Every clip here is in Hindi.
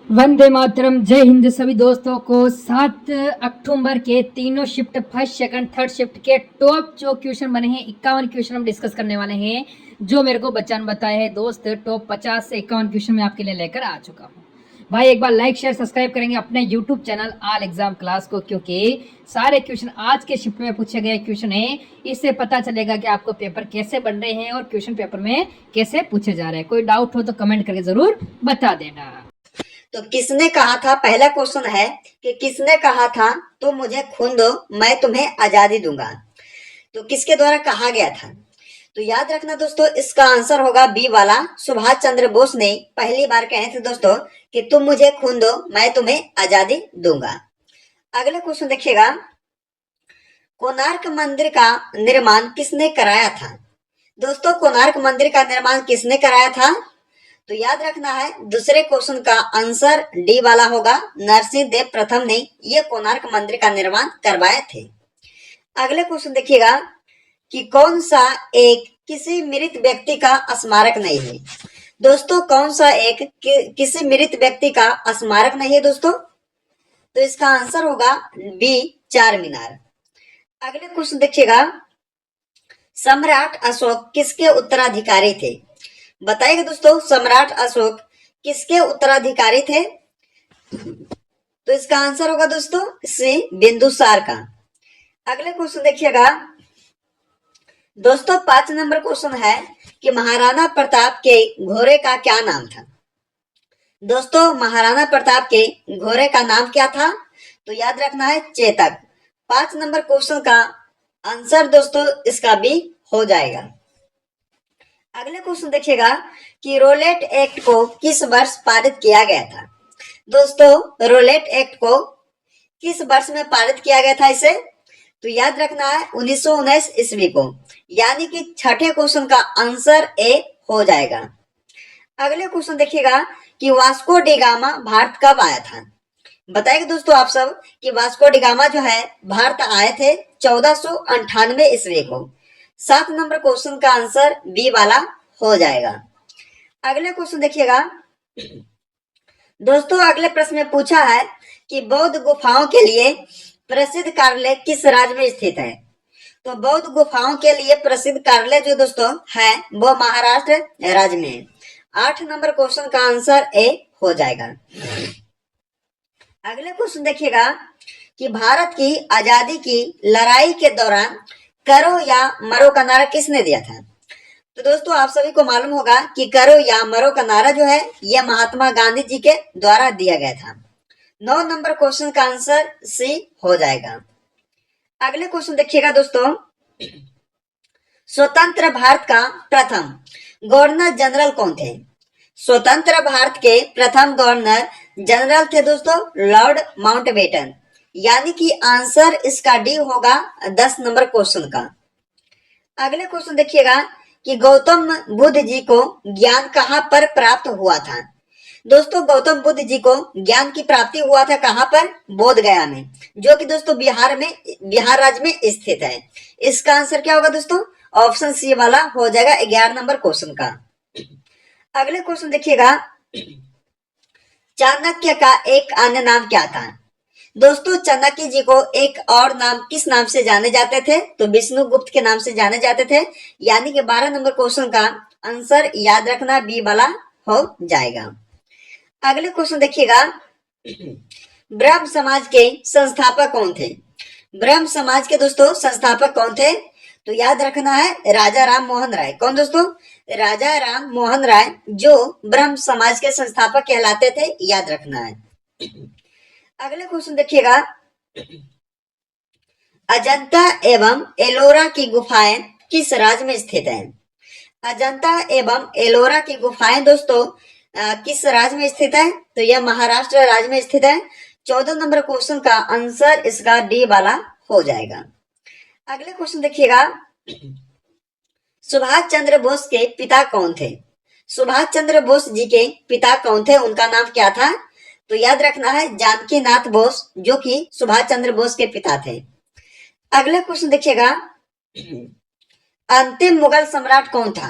वंदे मातरम। जय हिंद सभी दोस्तों को। 7 अक्टूबर के तीनों shift, first second third shift के टॉप जो क्वेश्चन बने हैं 51 क्वेश्चन हम डिस्कस करने वाले हैं। जो मेरे को बच्चा ने बताया है दोस्त, टॉप 50 से 51 क्वेश्चन मैं आपके लिए लेकर आ चुका हूँ। भाई एक बार लाइक शेयर सब्सक्राइब करेंगे अपने YouTube channel all exam class को, क्योंकि सारे क्वेश्चन आज के शिफ्ट में पूछे गए क्वेश्चन है। इससे पता चलेगा कि आपको पेपर कैसे बन रहे हैं और क्वेश्चन पेपर में कैसे पूछे जा रहे हैं। कोई डाउट हो तो कमेंट करके जरूर बता देना। तो किसने कहा था, पहला क्वेश्चन है कि किसने कहा था तुम मुझे खून दो मैं तुम्हें आजादी दूंगा। तो किसके द्वारा कहा गया था? तो याद रखना दोस्तों, इसका आंसर होगा बी वाला। सुभाष चंद्र बोस ने पहली बार कहे थे दोस्तों कि तुम मुझे खून दो मैं तुम्हें आजादी दूंगा। अगले क्वेश्चन देखिएगा, कोणार्क मंदिर का निर्माण किसने कराया था? दोस्तों कोणार्क मंदिर का निर्माण किसने कराया था? तो याद रखना है, दूसरे क्वेश्चन का आंसर डी वाला होगा। नरसिंह देव प्रथम ने यह कोणार्क मंदिर का निर्माण करवाए थे। अगले क्वेश्चन देखिएगा कि कौन सा एक किसी मृत व्यक्ति का स्मारक नहीं है? दोस्तों कौन सा एक किसी मृत व्यक्ति का स्मारक नहीं है दोस्तों? तो इसका आंसर होगा बी, चार मीनार। अगले क्वेश्चन देखिएगा, सम्राट अशोक किसके उत्तराधिकारी थे? बताइएगा दोस्तों, सम्राट अशोक किसके उत्तराधिकारी थे? तो इसका आंसर होगा दोस्तों सी, बिंदुसार का। अगले क्वेश्चन देखिएगा दोस्तों, 5 नंबर क्वेश्चन है कि महाराणा प्रताप के घोड़े का क्या नाम था? दोस्तों महाराणा प्रताप के घोड़े का नाम क्या था? तो याद रखना है चेतक। 5 नंबर क्वेश्चन का आंसर दोस्तों इसका भी हो जाएगा। अगले क्वेश्चन देखिएगा कि रोलेट एक्ट को किस वर्ष पारित किया गया था? दोस्तों रोलेट एक्ट को किस वर्ष में पारित किया गया था इसे? तो याद रखना है 1919 ईस्वी को, यानी कि छठे क्वेश्चन का आंसर ए हो जाएगा। अगले क्वेश्चन देखिएगा कि वास्को डी गामा भारत कब आया था? बताइए दोस्तों आप सब कि वास्को डी गामा जो है भारत आए थे 1498 ईस्वी को। 7 नंबर क्वेश्चन का आंसर बी वाला हो जाएगा। अगले क्वेश्चन देखिएगा दोस्तों, अगले प्रश्न में पूछा है कि बौद्ध गुफाओं के लिए प्रसिद्ध कार्यालय किस राज्य में स्थित है? तो बौद्ध गुफाओं के लिए प्रसिद्ध कार्यालय जो दोस्तों है वो महाराष्ट्र राज्य में है। 8 नंबर क्वेश्चन का आंसर ए हो जाएगा। अगले क्वेश्चन देखिएगा कि भारत की आजादी की लड़ाई के दौरान करो या मरो का नारा किसने दिया था? तो दोस्तों आप सभी को मालूम होगा कि करो या मरो का नारा जो है यह महात्मा गांधी जी के द्वारा दिया गया था। 9 नंबर क्वेश्चन का आंसर सी हो जाएगा। अगले क्वेश्चन देखिएगा दोस्तों, स्वतंत्र भारत का प्रथम गवर्नर जनरल कौन थे? स्वतंत्र भारत के प्रथम गवर्नर जनरल थे दोस्तों लॉर्ड माउंटबेटन, यानी कि आंसर इसका डी होगा 10 नंबर क्वेश्चन का। अगले क्वेश्चन देखिएगा कि गौतम बुद्ध जी को ज्ञान कहाँ पर प्राप्त हुआ था? दोस्तों गौतम बुद्ध जी को ज्ञान की प्राप्ति हुआ था कहाँ पर? बोध गया में, जो कि दोस्तों बिहार राज्य में स्थित है। इसका आंसर क्या होगा दोस्तों? ऑप्शन सी वाला हो जाएगा 11 नंबर क्वेश्चन का। अगले क्वेश्चन देखिएगा, चाणक्य का एक अन्य नाम क्या था? दोस्तों चाणक्य जी को एक और नाम किस नाम से जाने जाते थे? तो विष्णुगुप्त के नाम से जाने जाते थे, यानी कि 12 नंबर क्वेश्चन का आंसर याद रखना बी वाला हो जाएगा। अगले क्वेश्चन देखिएगा, ब्रह्म समाज के संस्थापक कौन थे? ब्रह्म समाज के दोस्तों संस्थापक कौन थे? तो याद रखना है राजा राम मोहन राय। कौन दोस्तों? राजा राम मोहन राय, जो ब्रह्म समाज के संस्थापक कहलाते थे, याद रखना है। अगले क्वेश्चन देखिएगा, अजंता एवं एलोरा की गुफाएं किस राज्य में स्थित हैं? अजंता एवं एलोरा की गुफाएं दोस्तों किस राज्य में स्थित है? तो यह महाराष्ट्र राज्य में स्थित है। 14 नंबर क्वेश्चन का आंसर इसका डी वाला हो जाएगा। अगले क्वेश्चन देखिएगा, सुभाष चंद्र बोस के पिता कौन थे? सुभाष चंद्र बोस जी के पिता कौन थे? उनका नाम क्या था? तो याद रखना है जानकी नाथ बोस, जो कि सुभाष चंद्र बोस के पिता थे। अगले क्वेश्चन देखिएगा, अंतिम मुगल सम्राट कौन था?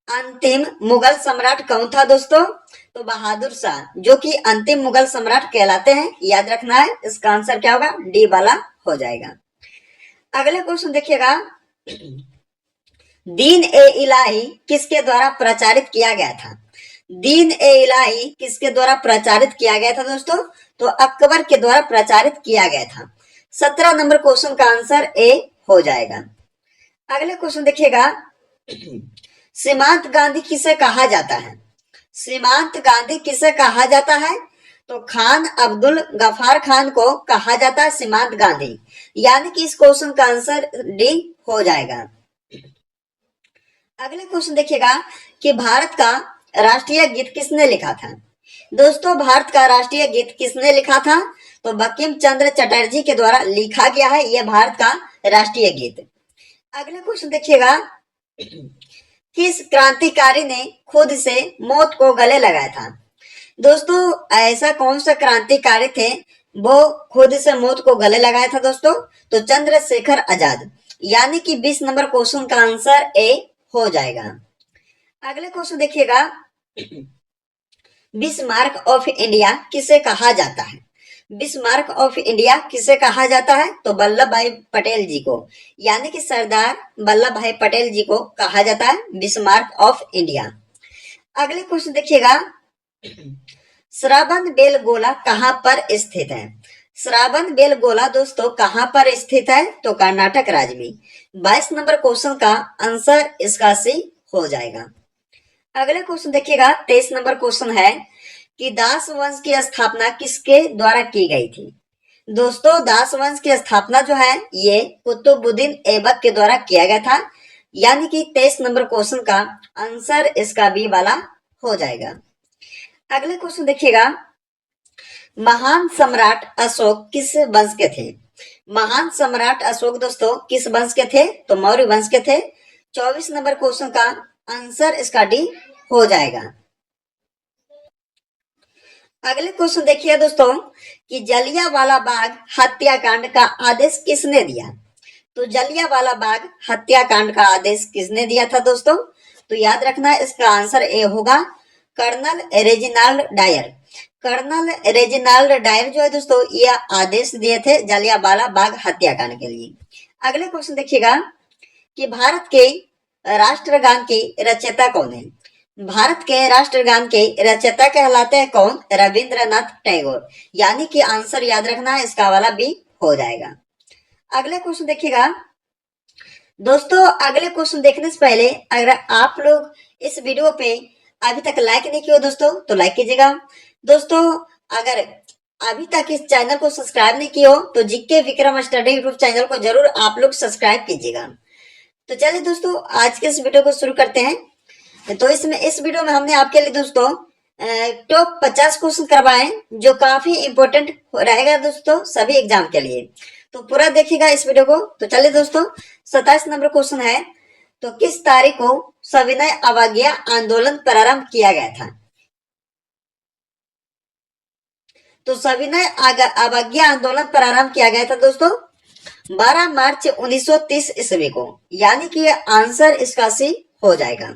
अंतिम मुगल सम्राट कौन था दोस्तों? तो बहादुर शाह, जो कि अंतिम मुगल सम्राट कहलाते हैं। याद रखना है, इसका आंसर क्या होगा, डी वाला हो जाएगा। अगले क्वेश्चन देखिएगा, दीन ए इलाही किसके द्वारा प्रचारित किया गया था? दीन ए इलाही किसके द्वारा प्रचारित किया गया था दोस्तों? तो अकबर के द्वारा प्रचारित किया गया था। 17 नंबर क्वेश्चन का आंसर ए हो जाएगा। अगले क्वेश्चन देखिएगा, सीमांत गांधी किसे कहा जाता है? सीमांत गांधी किसे कहा जाता है? तो खान अब्दुल गफार खान को कहा जाता है सीमांत गांधी, यानी कि इस क्वेश्चन का आंसर डी हो जाएगा। अगले क्वेश्चन देखिएगा कि भारत का राष्ट्रीय गीत किसने लिखा था? दोस्तों, भारत का राष्ट्रीय गीत किसने लिखा था? तो बंकिम चंद्र चटर्जी के द्वारा लिखा गया है यह भारत का राष्ट्रीय गीत। अगले क्वेश्चन देखिएगा, किस क्रांतिकारी ने खुद से मौत को गले लगाया था? दोस्तों, ऐसा कौन सा क्रांतिकारी थे वो खुद से मौत को गले लगाया था दोस्तों? तो चंद्रशेखर आजाद, यानी कि 20 नंबर क्वेश्चन का आंसर ए हो जाएगा। अगले क्वेश्चन देखिएगा, बिस्मार्क ऑफ इंडिया किसे कहा जाता है? बिस्मार्क ऑफ इंडिया किसे कहा जाता है? तो वल्लभ भाई पटेल जी को, यानी कि सरदार वल्लभ भाई पटेल जी को कहा जाता है बिस्मार्क ऑफ इंडिया। अगले क्वेश्चन देखिएगा, श्रावण बेलगोला कहां पर स्थित है? श्रावण बेलगोला दोस्तों कहां पर स्थित है? तो कर्नाटक राज्य में। 22 नंबर क्वेश्चन का आंसर इसका सी हो जाएगा। अगले क्वेश्चन देखिएगा, 23 नंबर क्वेश्चन है कि दास वंश की स्थापना किसके द्वारा की गई थी? दोस्तों, दास वंश की स्थापना जो है ये कुतुबुद्दीन ऐबक के द्वारा किया गया था, यानी कि 23 नंबर क्वेश्चन का आंसर इसका बी वाला हो जाएगा। अगले क्वेश्चन देखिएगा, महान सम्राट अशोक किस वंश के थे? महान सम्राट अशोक दोस्तों किस वंश के थे? तो मौर्य वंश के थे। 24 नंबर क्वेश्चन का आंसर इसका डी हो जाएगा। अगले क्वेश्चन देखिए दोस्तों कि जलियांवाला बाग हत्याकांड का आदेश किसने दिया? तो जलियांवाला बाग हत्याकांड का आदेश किसने दिया था दोस्तों? तो याद रखना इसका आंसर ए होगा, colonel Reginald Dyer. Colonel Reginald Dyer जो है दोस्तों ये आदेश दिए थे जलियांवाला बाग हत्याकांड के लिए। अगले क्वेश्चन देखिएगा कि भारत के राष्ट्रगान के रचयिता कौन है? भारत के राष्ट्रगान के रचयिता कहलाते हैं कौन? रविंद्रनाथ टैगोर, यानी कि आंसर याद रखना है इसका वाला बी हो जाएगा। अगले क्वेश्चन देखिएगा दोस्तों, अगले क्वेश्चन देखने से पहले अगर आप लोग इस वीडियो पे अभी तक लाइक नहीं किया दोस्तों तो लाइक कीजिएगा। दोस्तों, अगर अभी तक इस चैनल को सब्सक्राइब नहीं किया हो तो GK Vikram study YouTube channel को जरूर आप लोग सब्सक्राइब कीजिएगा। तो चलिए दोस्तों आज के इस वीडियो को शुरू करते हैं। तो इस वीडियो में हमने आपके लिए दोस्तों टॉप 50 क्वेश्चन करवाए जो काफी इंपॉर्टेंट रहेगा दोस्तों सभी एग्जाम के लिए। तो पूरा देखिएगा इस वीडियो को। तो चलिए दोस्तों 27 नंबर क्वेश्चन है, तो किस तारीख को सविनय अवज्ञा आंदोलन प्रारंभ किया गया था? तो सविनय अवज्ञा आंदोलन प्रारंभ किया गया था दोस्तों 12 मार्च 1930 ईस्वी को, यानी कि आंसर इसका सी हो जाएगा।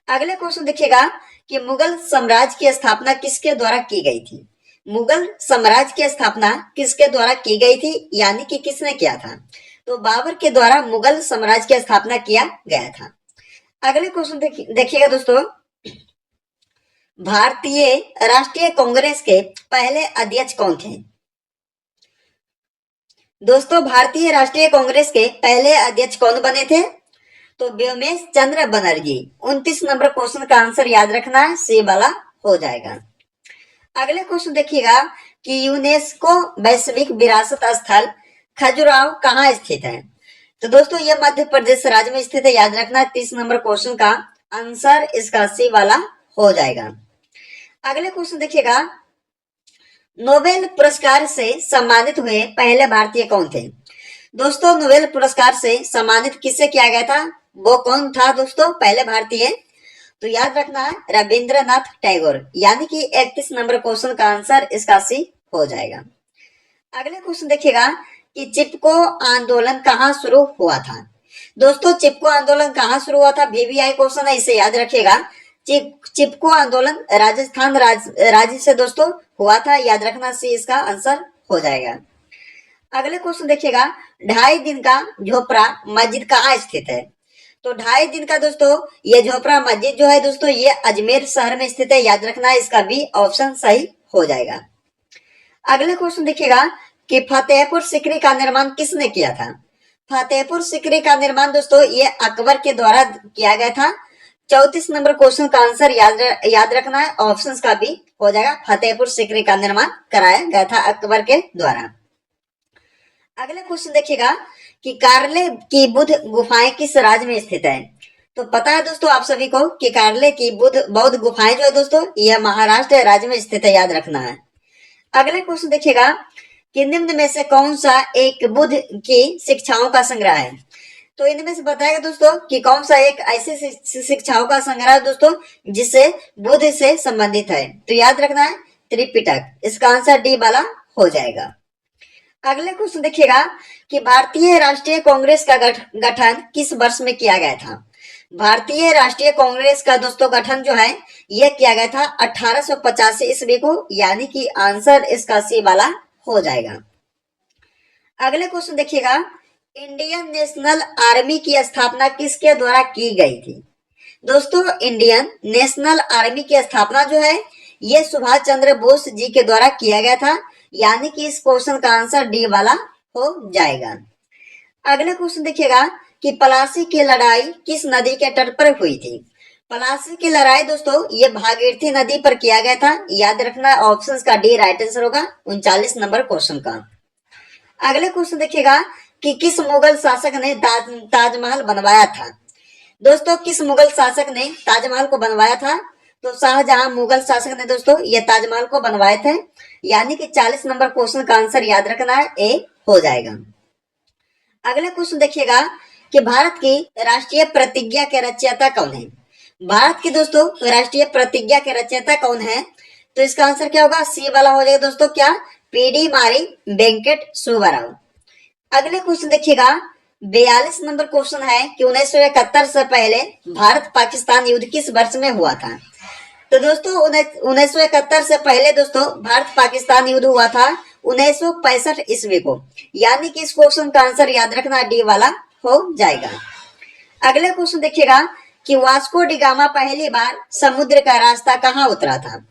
अगले क्वेश्चन देखिएगा कि मुगल साम्राज्य की स्थापना किसके द्वारा की गई थी? मुगल साम्राज्य की स्थापना किसके द्वारा की गई थी, यानी कि किसने किया था? तो बाबर के द्वारा मुगल साम्राज्य की स्थापना किया गया था। अगले क्वेश्चन देखिएगा दोस्तों, भारतीय राष्ट्रीय कांग्रेस के पहले अध्यक्ष कौन थे? दोस्तों, भारतीय राष्ट्रीय कांग्रेस के पहले अध्यक्ष कौन बने थे? तो व्योमेश चंद्र बनर्जी। 29 नंबर क्वेश्चन का आंसर याद रखना है, सी वाला हो जाएगा। अगले क्वेश्चन देखिएगा कि यूनेस्को वैश्विक विरासत स्थल खजुराहो कहाँ स्थित है? तो दोस्तों यह मध्य प्रदेश राज्य में स्थित है, याद रखना। 30 नंबर क्वेश्चन का आंसर इसका सी वाला हो जाएगा। अगले क्वेश्चन देखिएगा, नोबेल पुरस्कार से सम्मानित हुए पहले भारतीय कौन थे? दोस्तों नोबेल पुरस्कार से सम्मानित किसे किया गया था, वो कौन था दोस्तों पहले भारतीय? तो याद रखना है रविंद्रनाथ टैगोर, यानी कि 31 नंबर क्वेश्चन का आंसर इसका सी हो जाएगा। अगले क्वेश्चन देखिएगा कि चिपको आंदोलन कहाँ शुरू हुआ था? दोस्तों चिपको आंदोलन कहाँ शुरू हुआ था? वीवीआई क्वेश्चन है, इसे याद रखिएगा। चिपको आंदोलन राजस्थान राज्य से दोस्तों हुआ था। याद रखना, सी इसका आंसर हो जाएगा। अगले क्वेश्चन देखिएगा, 2.5 दिन का झोपड़ा मस्जिद कहाँ स्थित है? तो 2.5 दिन का दोस्तों ये झोपड़ा मस्जिद जो है दोस्तों ये अजमेर शहर में स्थित है। याद रखना, इसका बी ऑप्शन सही हो जाएगा। अगले क्वेश्चन देखिएगा कि फतेहपुर सीकरी का निर्माण किसने किया था? फतेहपुर सीकरी का निर्माण दोस्तों ये अकबर के द्वारा किया गया था। 34 नंबर क्वेश्चन का आंसर याद रखना है, ऑप्शन का बी हो जाएगा। फतेहपुर सीकरी का निर्माण कराया गया था अकबर के द्वारा। अगले क्वेश्चन देखिएगा कि कार्ले की बुद्ध गुफाएं किस राज्य में स्थित है? तो पता है दोस्तों आप सभी को कि कार्ले की बौद्ध गुफाएं जो है दोस्तों यह महाराष्ट्र राज्य में स्थित है। याद रखना है। अगले क्वेश्चन देखिएगा कि निम्न में से कौन सा एक बुद्ध की शिक्षाओं का संग्रह है? तो इनमें से बताएगा दोस्तों कि कौन सा एक ऐसी शिक्षाओं का संग्रह है दोस्तों जिससे बुद्ध से संबंधित है? तो याद रखना है त्रिपिटक, इसका आंसर डी वाला हो जाएगा। अगले क्वेश्चन देखिएगा कि भारतीय राष्ट्रीय कांग्रेस का गठन किस वर्ष में किया गया था? भारतीय राष्ट्रीय कांग्रेस का दोस्तों गठन जो है यह किया गया था 1885 ईस्वी को, यानी कि आंसर इसका सी वाला हो जाएगा। अगले क्वेश्चन देखिएगा, इंडियन नेशनल आर्मी की स्थापना किसके द्वारा की गई थी? दोस्तों इंडियन नेशनल आर्मी की स्थापना जो है यह सुभाष चंद्र बोस जी के द्वारा किया गया था, यानी कि इस क्वेश्चन का आंसर डी वाला हो जाएगा। अगले क्वेश्चन देखिएगा कि प्लासी की लड़ाई किस नदी के तट पर हुई थी? प्लासी की लड़ाई दोस्तों ये भागीरथी नदी पर किया गया था। याद रखना, ऑप्शन का डी राइट आंसर होगा 39 नंबर क्वेश्चन का। अगले क्वेश्चन देखिएगा कि किस मुगल शासक ने ताजमहल बनवाया था? दोस्तों किस मुगल शासक ने ताजमहल को बनवाया था? तो शाहजहां मुगल शासक ने दोस्तों ये ताजमहल को बनवाए थे, यानी कि 40 नंबर क्वेश्चन का आंसर याद रखना है ए हो जाएगा। अगले क्वेश्चन देखिएगा कि भारत की राष्ट्रीय प्रतिज्ञा के रचयिता कौन है? भारत की दोस्तों राष्ट्रीय प्रतिज्ञा के रचयिता कौन है? तो इसका आंसर क्या होगा? सी वाला हो जाएगा दोस्तों, क्या? पीडी मारी वेंकट सुब्बाराव। अगले क्वेश्चन देखिएगा 42 नंबर क्वेश्चन है कि 1971 से पहले भारत पाकिस्तान युद्ध किस वर्ष में हुआ था? तो दोस्तों 1971 से पहले दोस्तों भारत पाकिस्तान युद्ध हुआ था 1965 ईस्वी को, यानी कि इस क्वेश्चन का आंसर याद रखना डी वाला हो जाएगा। अगले क्वेश्चन देखिएगा कि वास्को डी गामा पहली बार समुद्र का रास्ता कहाँ उतरा था?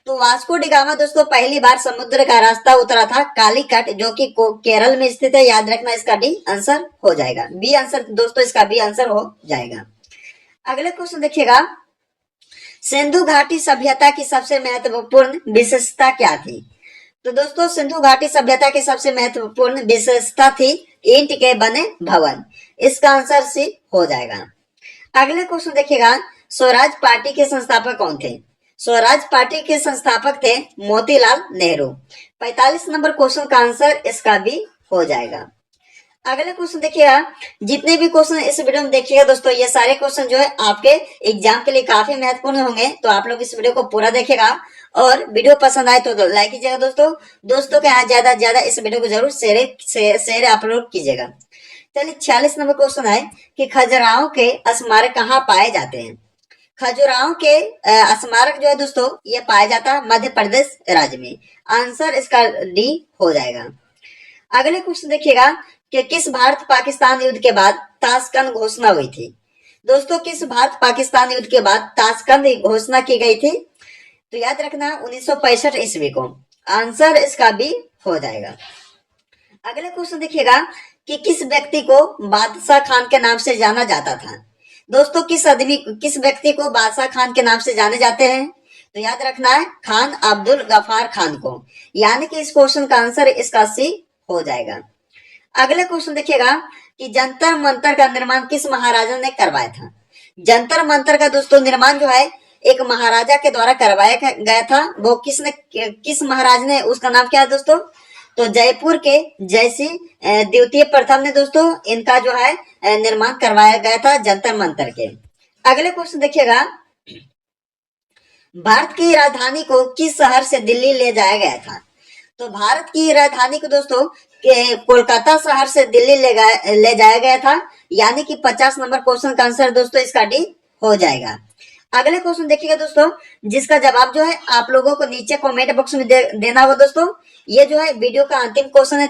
तो वास्को डी गामा दोस्तों पहली बार समुद्र का रास्ता उतरा था कालीकट, जो कि केरल में स्थित है। याद रखना, इसका डी आंसर हो जाएगा, बी आंसर दोस्तों इसका बी आंसर हो जाएगा। अगले क्वेश्चन देखिएगा, सिंधु घाटी सभ्यता की सबसे महत्वपूर्ण विशेषता क्या थी? तो दोस्तों सिंधु घाटी सभ्यता की सबसे महत्वपूर्ण विशेषता थी ईंट के बने भवन, इसका आंसर सी हो जाएगा। अगले क्वेश्चन देखिएगा, स्वराज पार्टी के संस्थापक कौन थे? स्वराज पार्टी के संस्थापक थे मोतीलाल नेहरू। 45 नंबर क्वेश्चन का आंसर इसका भी हो जाएगा। अगले क्वेश्चन देखिएगा, जितने भी क्वेश्चन इस वीडियो में देखिएगा दोस्तों ये सारे क्वेश्चन जो है आपके एग्जाम के लिए काफी महत्वपूर्ण होंगे, तो आप लोग इस वीडियो को पूरा देखेगा और वीडियो पसंद आए तो लाइक कीजिएगा दोस्तों के यहाँ ज्यादा से ज्यादा इस वीडियो को जरूर शेयर अपलोड कीजिएगा। चलिए 46 नंबर क्वेश्चन है कि खजुराहो के स्मारक कहाँ पाए जाते हैं? खजुराहो के स्मारक जो है दोस्तों ये पाया जाता है मध्य प्रदेश राज्य में, आंसर इसका डी हो जाएगा। अगले क्वेश्चन देखिएगा कि किस भारत पाकिस्तान युद्ध के बाद ताशकंद घोषणा हुई थी? दोस्तों किस भारत पाकिस्तान युद्ध के बाद ताशकंद घोषणा की गई थी? तो याद रखना 1965 ईस्वी को, आंसर इसका भी हो जाएगा। अगले क्वेश्चन देखिएगा कि किस व्यक्ति को बादशाह खान के नाम से जाना जाता था? दोस्तों किस व्यक्ति को बादशाह खान के नाम से जाने जाते हैं? तो याद रखना है खान अब्दुल गफार खान को, यानी कि इस क्वेश्चन का आंसर इसका सी हो जाएगा। अगले क्वेश्चन देखिएगा कि जंतर मंतर का निर्माण किस महाराजा ने करवाया था? जंतर मंतर का दोस्तों निर्माण जो है एक महाराजा के द्वारा करवाया गया था। वो किस महाराज ने, उसका नाम क्या है दोस्तों? तो जयपुर के जयसिंह द्वितीय प्रथम ने दोस्तों इनका जो है निर्माण करवाया गया था जंतर मंतर के। अगले क्वेश्चन देखिएगा, भारत की राजधानी को किस शहर से दिल्ली ले जाया गया था? तो भारत की राजधानी को दोस्तों कोलकाता शहर से दिल्ली ले जाया गया था, यानी कि 50 नंबर क्वेश्चन का आंसर दोस्तों इसका डी हो जाएगा। अगले क्वेश्चन देखिएगा दोस्तों, जिसका जवाब जो है आप लोगों को नीचे कमेंट बॉक्स में देना होगा दोस्तों। ये जो है वीडियो का अंतिम क्वेश्चन है।